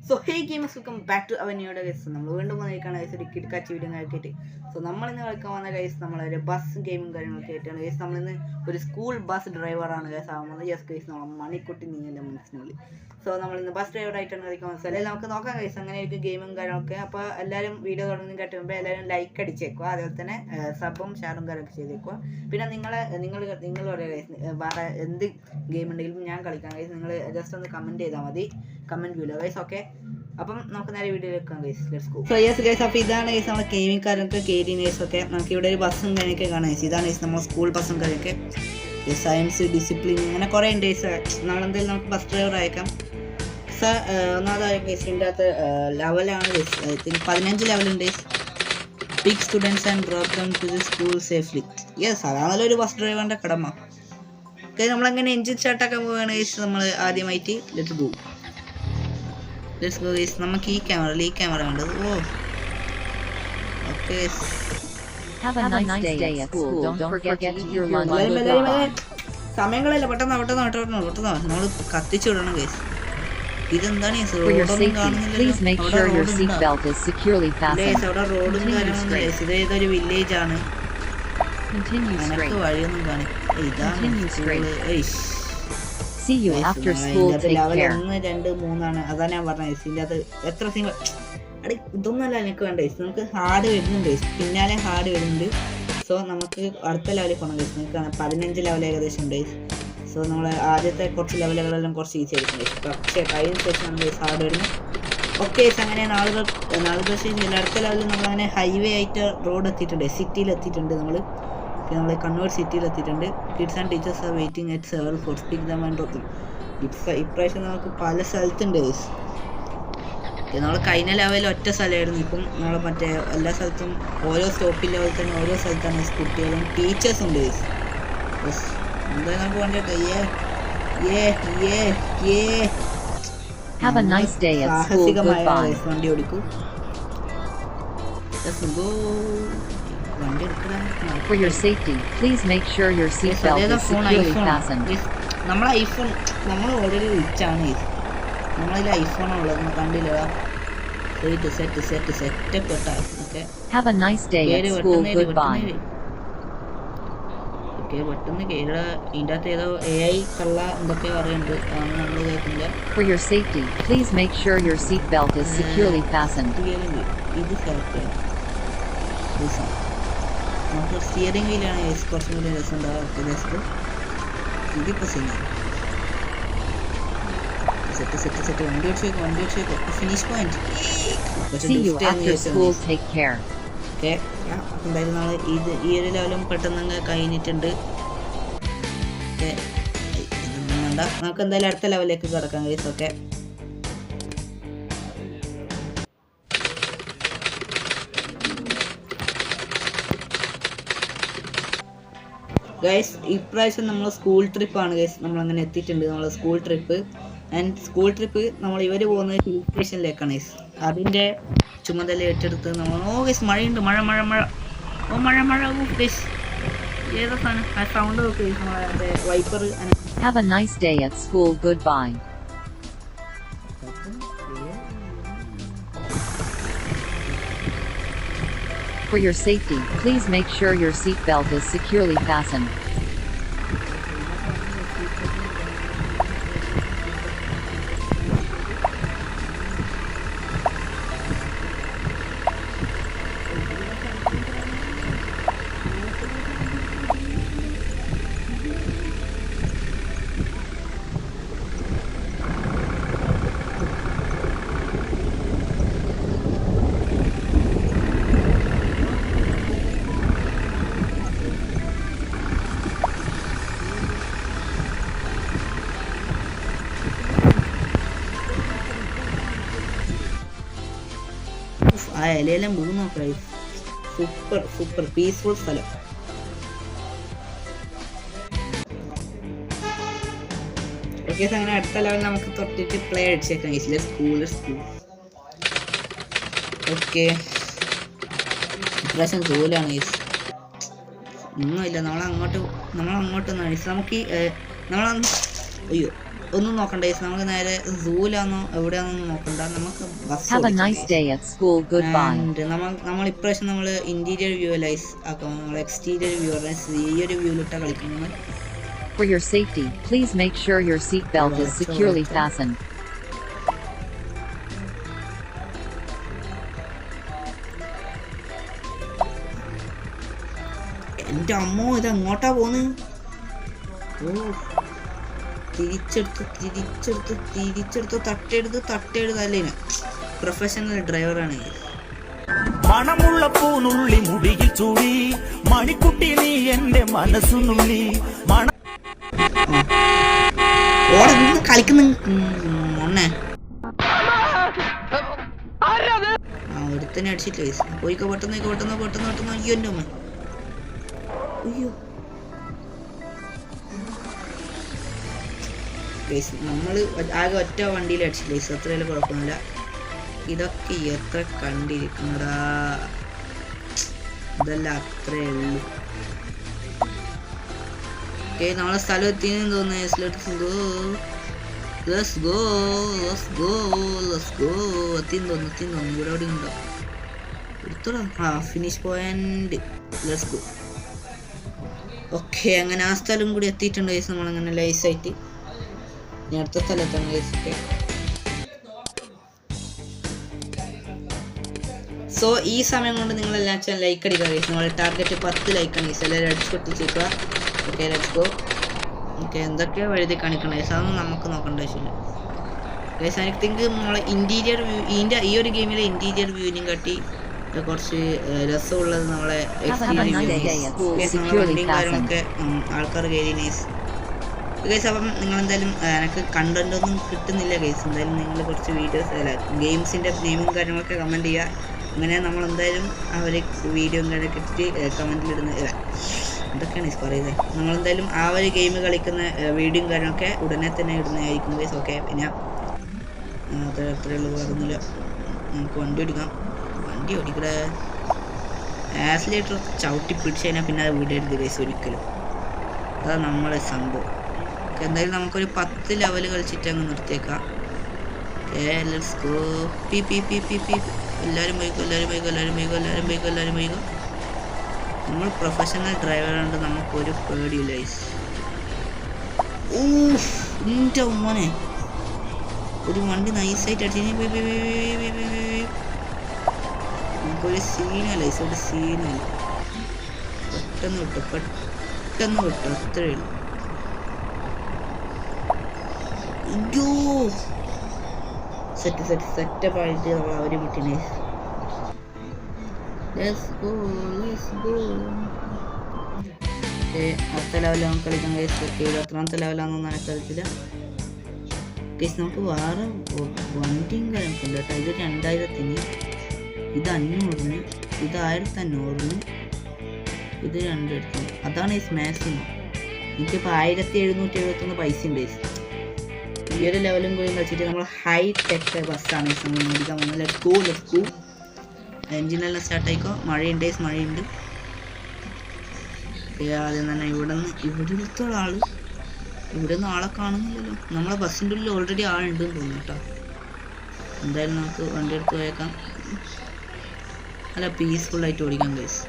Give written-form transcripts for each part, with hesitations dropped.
So hey gamers, welcome back to our new guys. നമ്മൾ വീണ്ടും വന്നിരിക്കുകയാണ് ഗൈസ്, ഒരു കിടക്കാച്ചി വീഡിയോ ആക്കിയിട്ട്. സോ നമ്മളിന്ന് കളിക്കാൻ വന്ന ഗൈസ് നമ്മളൊരു ബസ് ഗെയിമും കാര്യങ്ങളൊക്കെ ആയിട്ടാണ് ഗൈസ്. നമ്മളിന്ന് ഒരു സ്കൂൾ ബസ് ഡ്രൈവറാണ് ഗൈസ് ആവുന്നത്. യെസ് ഗൈസ്, നമ്മൾ മണിക്കുട്ടി നീങ്ങൻ്റെ മനസ്സിനുള്ളിൽ. സോ നമ്മളിന്ന് ബസ് ഡ്രൈവറായിട്ടാണ് കളിക്കാൻ വന്നത്. അല്ലെങ്കിൽ നമുക്ക് നോക്കാം ഗൈസ് അങ്ങനെയൊക്കെ ഗെയിമും കാര്യങ്ങളൊക്കെ. അപ്പോൾ എല്ലാവരും വീഡിയോ തുടങ്ങി കേട്ട് മുമ്പ് എല്ലാവരും ലൈക്ക് അടിച്ചേക്കുക, അതുപോലെ തന്നെ സബും ഷെയറും കാര്യമൊക്കെ ചെയ്തേക്കുക. പിന്നെ നിങ്ങൾ പറയുക ഗൈസ്, വേറെ എന്ത് ഗെയിം ഉണ്ടെങ്കിലും ഞാൻ കളിക്കാം ഗൈസ്. നിങ്ങൾ ജസ്റ്റ് ഒന്ന് കമൻറ്റ് ചെയ്താൽ മതി, കമൻറ്റ് വീഡിയോ ഗൈസ്. ഓക്കെ, അപ്പം നമുക്ക് നേരെ വീഡിയോയിലേക്ക് വെക്കാം guys. Let's go. So yes guys, അപ്പോൾ ഇതാണ് ഗൈസ് നമ്മുടെ ഗെയിമിംഗ് കേരിനേഴ്സ് ഒക്കെ. നമുക്ക് ഇവിടെ ഒരു ബസ്സും കാര്യമൊക്കെ കാണാം ഗൈസ്. ഇതാണ് ഗൈസ് നമ്മുടെ സ്കൂൾ ബസ്സും കാര്യമൊക്കെ. സയൻസ്, ഡിസിപ്ലിൻ, അങ്ങനെ കുറേ ഉണ്ട് ഗൈസ്. നാളെന്തായാലും നമുക്ക് ബസ് ഡ്രൈവർ അയക്കാം. സർ ഒന്നാമതായ ഗൈസ് ഇതിൻ്റെ അകത്ത് ലെവലാണ് ഗൈസ്. 15 ലെവലുണ്ട് guys. Pick students and drop them to the school safely. Yes, അതാണല്ലോ ഒരു ബസ് ഡ്രൈവറിൻ്റെ കടമ. ഓക്കെ, നമ്മളങ്ങനെ എൻജിൻ സ്റ്റാർട്ടാക്കാൻ പോവുകയാണ് ഗൈസ്. നമ്മൾ ആദ്യമായിട്ട് ലെറ്റ്സ് ഗോ ഗൈസ്. നമുക്ക് ഈ ക്യാമറ വേണ്ടത്. ഓ ഓക്കെ, സമയങ്ങളല്ല, പെട്ടെന്ന് നമ്മൾ കത്തിച്ചു വിടണം ഗൈസ്. ഇതെന്താണ് റോഡൊന്നും കാണുന്നില്ല, അവിടെ റോഡും കാര്യമൊന്നും ഗൈസ്. ഇത് ഏതൊരു വില്ലേജ് ആണ്, എനിക്ക് വഴിയൊന്നും കാണില്ല. ഇതാണ് ലെവൽ 1, 2, 3 അതാ ഞാൻ പറഞ്ഞത്. ഇതിൻ്റെ അത് എത്ര സിംഗിൾ ഇതൊന്നുമല്ല എനിക്ക് വേണ്ട. നമുക്ക് ഹാർഡ് വരുന്നുണ്ട്, പിന്നാലെ ഹാർഡ് വരുന്നുണ്ട്. സോ നമുക്ക് അടുത്ത ലെവലിൽ പോകണം ഗൈസ്. നിങ്ങൾക്ക് 15 ലെവൽ ഏകദേശം ഉണ്ട്. സോ നമ്മൾ ആദ്യത്തെ കുറച്ച് ലെവലുകളെല്ലാം കുറച്ച് ഈസി ആയിരിക്കും ഗൈസ്. പക്ഷേ കഴിഞ്ഞ ശേഷമാണ് ഗൈസ് ഹാർഡ് വരുന്നത്. ഓക്കെ, അങ്ങനെ നാളെ അടുത്ത ലെവലിൽ നമ്മളങ്ങനെ ഹൈവേ ആയിട്ട് റോഡ് എത്തിയിട്ടുണ്ട്, സിറ്റിയിൽ എത്തിയിട്ടുണ്ട്. നമ്മൾ കണ്ണൂർ സിറ്റിയിൽ എത്തിയിട്ടുണ്ട്. Kids and teachers are waiting at several for speak them and drop. ഇപ്രാവശ്യം നമുക്ക് പല സ്ഥലത്തുണ്ട് ഗൈസ്. നമ്മൾ കഴിഞ്ഞ ലെവലിൽ ഒറ്റ സ്ഥലമായിരുന്നു. ഇപ്പം നമ്മൾ മറ്റേ എല്ലാ സ്ഥലത്തും ഓരോ സ്റ്റോപ്പിൽ ലെവൽ തന്നെ ഓരോ സ്ഥലത്താണ് കുട്ടികളും ടീച്ചേഴ്സും ഉണ്ട് ഗൈസ്. യെസ്, എന്തായാലും നമുക്ക് വേണ്ടത് സാഹസികമായ വണ്ടി ഓടിക്കും. For your safety, please make sure your seat belt is securely fastened. നമ്മളെ ഐഫോൺ നമ്മൾ ഓൾറെഡി റിച്ചാണ്. നമ്മളതിൽ ഐഫോണാണ് ഉള്ളത്, കണ്ടില്ല. സെറ്റപ്പ് കേട്ടോ. Okay, Have a nice day at school. Goodbye. Okay, പെട്ടെന്ന് കേരള ഇതിൻ്റെ അകത്ത് ഏതോ AI കള്ള എന്തൊക്കെ പറയുന്നുണ്ട്, അതൊന്നും നമ്മൾ കേൾക്കില്ല. For your safety, please make sure your seat belt is securely fastened. ഇത് സെലക്ട് ചെയ്യാം. നമുക്ക് സ്റ്റിയറിംഗ് വീലാണ് കുറച്ചും കൂടി രസം ഉണ്ടാവുക. ജസ്റ്റ് ഇതിപ്പോൾ സെറ്റ് വണ്ടി വെച്ചേക്കോ. Finish point. See you after school. Take care. Okay, അപ്പം എന്തായാലും നമ്മൾ ഈ ഒരു ലെവലും പെട്ടെന്ന് കഴിഞ്ഞിട്ടുണ്ട്. ഓക്കെ, ഇതൊന്നും വേണ്ട, നമുക്ക് എന്തായാലും അടുത്ത ലെവലിലേക്ക് കിടക്കാം ഗൈസ്. ഓക്കെ, ഗൈസ് ഇപ്രാവശ്യം നമ്മൾ സ്കൂൾ ട്രിപ്പാണ് ഗൈസ്. നമ്മളങ്ങനെ എത്തിയിട്ടുണ്ട്, നമ്മളെ school trip. And school trip നമ്മൾ ഇവർ പോകുന്നത് ഹിൽ സ്റ്റേഷനിലേക്കാണ് ഗൈസ്. അതിൻ്റെ ചുമതല ഏറ്റെടുത്ത് നമ്മൾ ഗൈസ് മഴയുണ്ട്, മഴ ഗൈസ്. ഏതാ സാധനം ആ സൗണ്ട് നോക്ക് ഗൈസ്, നമ്മളെ wiper. Have a nice day at school. Goodbye. For your safety, please make sure your seat belt is securely fastened. ആ ഇലയെല്ലാം വീണ് നോക്കാം. സൂപ്പർ പീസ്ഫുൾ സ്ഥലം. ഓക്കെ, അങ്ങനെ അടുത്ത ലെവൽ നമുക്ക് തൊട്ടിട്ട് പ്ലേ അടിച്ചേക്കാം ഗൈസ്. സ്കൂൾ ഓക്കെ, ഇപ്രാവശ്യം ജോലിയാണ് ഗൈസ്. ഒന്നുമില്ല, നമ്മളങ്ങോട്ട് നൈസ്. നമുക്ക് നമ്മളന്ന് അയ്യോ ഒന്നും നോക്കണ്ട ഗൈസ്, നമുക്ക് നേരെ സൂലാന്നോ എവിടെയാണെന്നൊന്നും നോക്കണ്ട, നമുക്ക് bus Have a nice day at school. Goodbye. നമ്മൾ ഇപ്രാവശ്യം നമ്മൾ ഇന്റീരിയർ വ്യൂ ലൈസ് ആക്കാം, നമ്മൾ എക്സ്റ്റീരിയർ വ്യൂ ഈ ഒരു വ്യൂവിലിട്ടാണ് കളിക്കുന്നത്. For your safety, please make sure your seatbelt is securely fastened. എൻ്റെ അമ്മോ, ഇത് എങ്ങോട്ടാ പോകുന്നത്? ഓ, തിരിച്ചെടുത്ത് തട്ടെടുത്ത് അല്ലേ. പ്രൊഫഷണൽ ഡ്രൈവറാണ്. മണമുള്ള പൂനുള്ളി മുടിയിൽ ചൂടി മണിക്കുട്ടി നീ എന്റെ മനസ്സുനുള്ളി ഓടെ നിന്ന് കളിക്കുന്ന ഒന്നേ ഒരുത്തന്നെ അടിച്ചിട്ട് പോയിക്കോ, പെട്ടെന്ന് അയ്യോ എൻ്റെ അമ്മ, അയ്യോ. നമ്മൾ ആകെ ഒറ്റ വണ്ടിയിൽ അടിച്ചില്ല, അത്രയും കുഴപ്പമൊന്നുമില്ല. ഇതൊക്കെ എത്ര കണ്ടിരിക്കുന്നടാ, ഇതെല്ലാം അത്രേ ഉള്ളൂ. ഓക്കെ, നമ്മളെ സ്ഥലം എത്തിയെന്ന് തോന്നുന്നു. എത്തിന്ന് തോന്നുന്നു. ഇവിടെ എവിടെ ഉണ്ടോ എടുത്തോടാ. Finish point. Let's go. Okay, അങ്ങനെ ആ സ്ഥലം കൂടി എത്തിയിട്ടുണ്ട് ഗൈസ്. നമ്മളങ്ങനെ ലൈസായിട്ട് ഇനി അടുത്ത സ്ഥലത്താണ് ഗൈസ്. ഓക്കെ, സോ ഈ സമയം കൊണ്ട് നിങ്ങളെല്ലാം ലൈക്ക് അടിക്കുക ഗൈസ്. നമ്മളെ ടാർഗറ്റ് 10 ലൈക്കാണ് ഗൈസ്. എല്ലാവരും അടിച്ചു പൊട്ടിച്ചേക്കുക. Okay, let's go. ഓക്കെ, എന്തൊക്കെയോ എഴുതി കാണിക്കണം ഗൈസ്, അതൊന്നും നമുക്ക് നോക്കേണ്ട ആവശ്യമില്ല ഗൈസ്. ഐ തിങ്ക് നമ്മളെ ഇന്റീരിയർ വ്യൂ ഈ ഒരു ഗെയിമിലെ ഇന്റീരിയർ വ്യൂവിനും കാട്ടി കുറച്ച് രസമുള്ളത് നമ്മളെ വണ്ടിയും കാര്യങ്ങളൊക്കെ ആൾക്കാർ കയറി നൈസ് ഗൈസ്. അപ്പം നിങ്ങളെന്തായാലും എനിക്ക് കണ്ടന്റ് ഒന്നും കിട്ടുന്നില്ല ഗൈസ്. എന്തായാലും നിങ്ങൾ കുറച്ച് വീഡിയോസ് ഗെയിംസിൻ്റെ നെയിമും കാര്യങ്ങളൊക്കെ കമൻറ്റ് ചെയ്യുക. അങ്ങനെ നമ്മളെന്തായാലും അവർ വീഡിയോയും കാര്യമൊക്കെ ഇട്ടിട്ട് കമൻറ്റിലിടുന്ന ഇതൊക്കെയാണ് ഗൈസ് പറയുന്നത്. നമ്മളെന്തായാലും ആ ഒരു ഗെയിം കളിക്കുന്ന വീഡിയോയും കാര്യമൊക്കെ ഉടനെ തന്നെ ഇടുന്നതായിരിക്കും ഗൈസ്. ഓക്കെ, പിന്നെ അത്രയുള്ളൂ, വേറൊന്നുമില്ല. നമുക്ക് വണ്ടി ഓടിക്കാം. വണ്ടി ഓടിക്കട ആക്സിലേറ്റർ ചവിട്ടി പിടിച്ച് കഴിഞ്ഞാൽ പിന്നെ അത് വിടരുത് ഗൈസ് ഒരിക്കലും. അതാണ് നമ്മളെ സംഭവം. എന്തായാലും നമുക്കൊരു 10 ലെവൽ കളിച്ചിട്ട് അങ്ങ് നിർത്തിയേക്കാം. Let's go. എല്ലാവരും പോയിക്കോ. നമ്മൾ പ്രൊഫഷണൽ ഡ്രൈവറുണ്ട്, നമുക്കൊരു പേടിയില്ല ഗൈസ്. എൻ്റെ മോനെ, ഒരു വണ്ടി നൈസായിട്ട് അടിച്ച് നമുക്കൊരു സീനല്ല ഗൈസ്, ഒരു സീനല്ല. പെട്ടെന്ന് വിട്ടു അത്രയേ ഉള്ളൂ. അയ്യോ, സെറ്റപ്പ് ആയിട്ട് നമ്മൾ അവര് വിട്ടിനെ. അടുത്ത ലെവലിൽ നമുക്ക് കളിക്കാൻ കഴിയും. 20ാമത്തെ ലെവലാണെന്നൊന്നും എനിക്കറിയത്തില്ല ഗൈസ്. നമുക്ക് വേറെ വണ്ടിയും കാര്യമൊക്കെ ഉണ്ട് കേട്ടോ. ഇത് 2000-ന്, ഇത് 500-ന്, ഇത് 1500-ന്, ഇത് 2000-ന്. അതാണ് ഈ മാക്സിമം. എനിക്കിപ്പോൾ 1771 പൈസ ഉണ്ട് ഗൈസ്. ഈ ഒരു ലെവലും കൂടി കളിച്ചിട്ട് നമ്മൾ ഹൈ ടെക് ബസ്സാണ് നമ്മൾ മേടിക്കാൻ പോകുന്നത്. Let's go. എൻജിനെല്ലാം സ്റ്റാർട്ടായിക്കോ. മഴയുണ്ട്. ആദ്യം തന്നെ ഇവിടുത്തെ ആള് ഇവിടെ നിന്ന് ആളെ കാണുന്നില്ലല്ലോ. നമ്മളെ ബസ്സിൻ്റെ ഉള്ളിൽ ഓൾറെഡി ആളുണ്ടെന്ന് തോന്നുന്നു കേട്ടോ. എന്തായാലും നമുക്ക് വണ്ടി എടുത്ത് പോയേക്കാം. അല്ല, പീസ്ഫുള്ളായിട്ട് ഓടിക്കാം ഗൈസ്.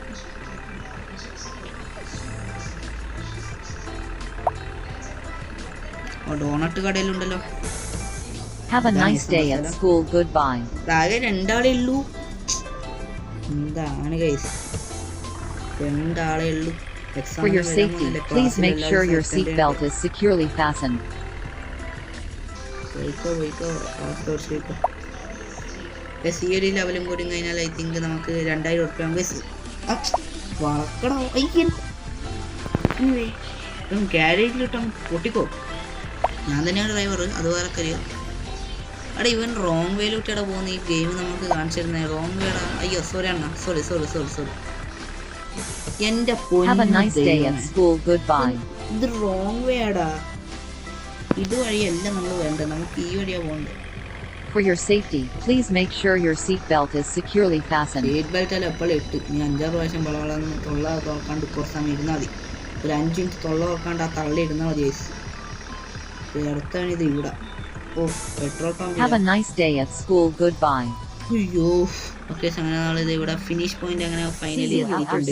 ഡോണട്ട് കടയിലുണ്ടല്ലോ. Have a nice day at school. Goodbye. ആകെ 2 ആളേ ഉള്ളൂ. എന്താണ് ഗൈസ്, 2 ആളേ ഉള്ളൂ. For your safety, please make sure your seatbelt is securely fastened. പോയിക്കോ. ഈ ഒരു ലെവലും കൂടി കഴിഞ്ഞാൽ ഐ തിങ്ക് നമുക്ക് 2000 ഉറുപ്പിക വളക്കണോ. ഗ്യാരേജിലിട്ട് പൊട്ടിക്കോ. ഞാൻ തന്നെയാണ് ഡ്രൈവർ, അത് വേറെ കാര്യം. അവിടെ ഇവൻ റോങ് വേയിലൂട്ടിയുടെ പോകുന്ന ഈ ഗെയിം നമുക്ക് കാണിച്ചിരുന്നത്. റോങ് വേടാ. അയ്യോ സോറി അണ്ണ, സോറി. എൻ്റെ ഇത് റോങ് വേടാ. ഇതുവഴിയല്ല നമ്മൾ വേണ്ടത്, നമുക്ക് ഈ വഴിയാ പോകേണ്ടത്. For your safety, please make sure your seatbelt is securely fastened. Seat belt അല്ല എപ്പോഴും ഇട്ട്. നീ 5-6 പ്രാവശ്യം വളവളന്ന് തൊള്ള തുറക്കാണ്ട് കുറച്ച് സമയം ഇരുന്നാൽ മതി. ഒരു 5 മിനിറ്റ് തൊള്ള തുറക്കാണ്ട് ആ തള്ളി ഇരുന്നാൽ മതി ഗൈസ്. അടുത്താണ് ഇത് ഇവിടെ. ഓ petrol pump. Have a nice day at school. Goodbye. അയ്യോ ഓക്കെ അങ്ങനെ നമ്മളിത് ഇവിടെ ഫിനിഷ് പോയിന്റ് അങ്ങനെ ഫൈനലി എത്തിയിട്ടുണ്ട്.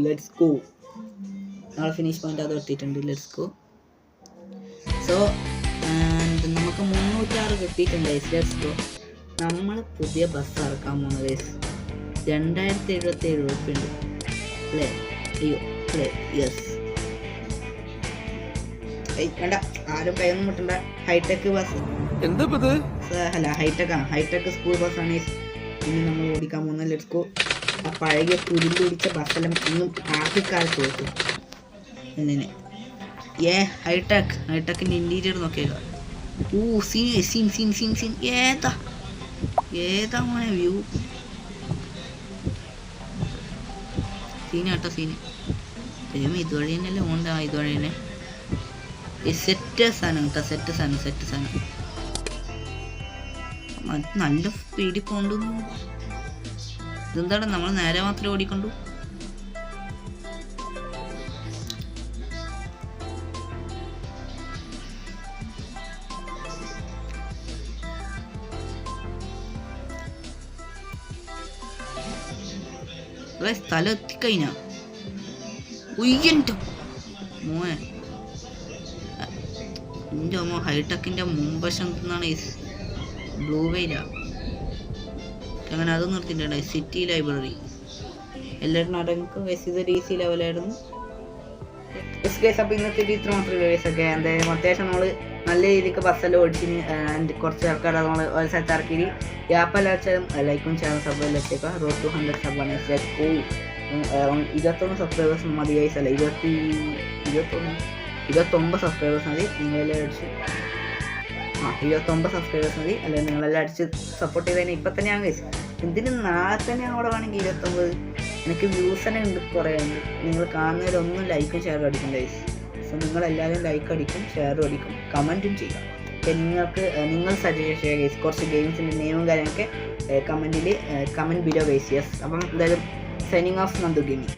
Let's go. നമ്മൾ ഫിനിഷ് പോയിന്റ് അത് എത്തിയിട്ടുണ്ട്. Let's go. സോ നമുക്ക് 306 കിട്ടിയിട്ടുണ്ട്. Let's go. നമ്മൾ പുതിയ ബസ് ഇറക്കാൻ പോകുന്നത് ഗൈസ് 2077 രൂപയുണ്ട് അല്ലേ? അയ്യോ അല്ലേ? യെസ്. വേണ്ട ആരും കൈയൊന്നും മുട്ടണ്ട. ഹൈടെക് ബസ് അല്ല ഹൈടെക് സ്കൂൾ ബസ്സാണ് ഇനി നമ്മൾ ഓടിക്കാൻ പോകുന്നത്. Let's go. ആ പഴകിയ പുരിൽ ഓടിച്ച ബസ്സെല്ലാം ഇന്നും ആദ്യക്കാലത്ത് ഓടിക്കും എന്നിനെ. ഹൈടെക്കിൻ്റെ ഇൻറ്റീരിയർ നോക്കിയേക്കാം. ഓ സീൻ ഏതാ മോനെ വ്യൂ. സീനാട്ടോ സീന്. ഇതുവഴി തന്നെയല്ലേ ഓണ്ട. ഇതുവഴി തന്നെ സെറ്റ് സാധനം കേട്ടോ. സെറ്റ് സാധനം നല്ല സ്പീഡിൽ കൊണ്ടുവന്നു. ഇതെന്താണ് നമ്മൾ നേരെ മാത്രമേ ഓടിക്കൊണ്ടു. സ്ഥലം എത്തിക്കഴിഞ്ഞ ഉയ്യൻ്റെ മോനെ എൻ്റെ അമ്മ. ഹൈടെക്കിൻ്റെ മുൻവശം നിന്നാണ് ബ്ലൂ വെയിലാ. അങ്ങനെ അത് നിർത്തിയിട്ടുണ്ട്. സിറ്റി ലൈബ്രറി എല്ലാവരും നടക്കും. ഇത് DC ലെവലായിരുന്നു. അപ്പോൾ ഇന്നത്തെ ഇത്ര മാത്രമേ ഒക്കെ എന്തായാലും അത്യാവശ്യം നമ്മൾ നല്ല രീതിക്ക് ബസ്സെല്ലാം ഓടിച്ചിന്. കുറച്ച് ആൾക്കാർ നമ്മൾ ഒരു സ്ഥലത്ത് ഇറക്കി. യാപ്പെല്ലാം ലൈക്കും ചാനൽ സബ്ബെല്ലാം വെച്ചേക്കാം. റോഡ് ടു 100 സബ്ബാണ്. 21 സബ്സ്ക്രൈബേഴ്സ് മതി ഗൈസ്. അല്ല 29 സബ്സ്ക്രൈബേഴ്സ് മതി. നിങ്ങളെല്ലാം അടിച്ച് 29 സബ്സ്ക്രൈബേഴ്സ് മതി. അല്ലെങ്കിൽ നിങ്ങളെല്ലാം അടിച്ച് സപ്പോർട്ട് ചെയ്തതിന് ഇപ്പം തന്നെയാണ് ഗൈസ്. എന്തിന് നാളെ തന്നെയാണ് അവിടെ വേണമെങ്കിൽ 29. എനിക്ക് വ്യൂസ് തന്നെ ഉണ്ട് കുറേ ഉണ്ട്. നിങ്ങൾ കാണുന്നവരൊന്നും ലൈക്കും ഷെയറും അടിക്കും ഗൈസ്. സോ നിങ്ങളെല്ലാവരും ലൈക്ക് അടിക്കും, ഷെയറും അടിക്കും, കമൻറ്റും ചെയ്യുക. നിങ്ങൾക്ക് നിങ്ങൾ സജസ്റ്റ് ചെയ്യുക ഗൈസ്. കുറച്ച് ഗെയിംസിൻ്റെ നെയിമും കാര്യങ്ങളൊക്കെ കമൻറ്റ് ബിലോ ഗൈസ്. യെസ്. അപ്പം എന്തായാലും സൈനിങ് ഓഫ് നന്ദു ഗെയിമിംഗ്.